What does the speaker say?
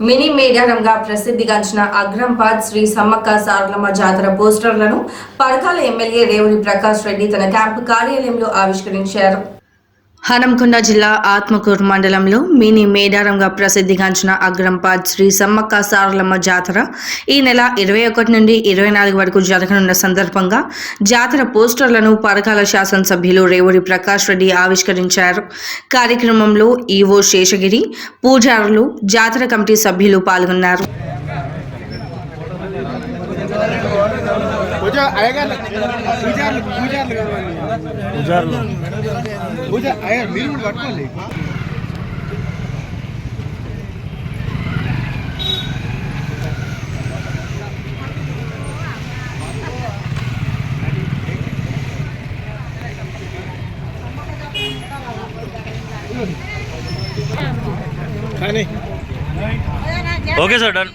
Mini మేడారంగా ప్రసిద్ధిగాంచిన అగ్రంపాద్ శ్రీ సమ్మక్క సారలమ్మ జాతర పోస్టర్లను Parakala MLA Revuri Prakash Reddy తన క్యాంపు కార్యాలయంలో ఆవిష్కరించారు. హనంకొండ జిల్లా ఆత్మకూరు మండలంలో మినీ మేడారంగా ప్రసిద్ధిగాంచిన అగ్రంపాద్ శ్రీ సమ్మక్క సారలమ్మ జాతర ఈ నెల 21 నుండి 24 వరకు జరగనున్న సందర్భంగా జాతర పోస్టర్లను పరకాల శాసనసభ్యులు రేవూరి ప్రకాష్ రెడ్డి ఆవిష్కరించారు. కార్యక్రమంలో ఈవో శేషగిరి, పూజారులు, జాతర కమిటీ సభ్యులు పాల్గొన్నారు. Okay sir, done.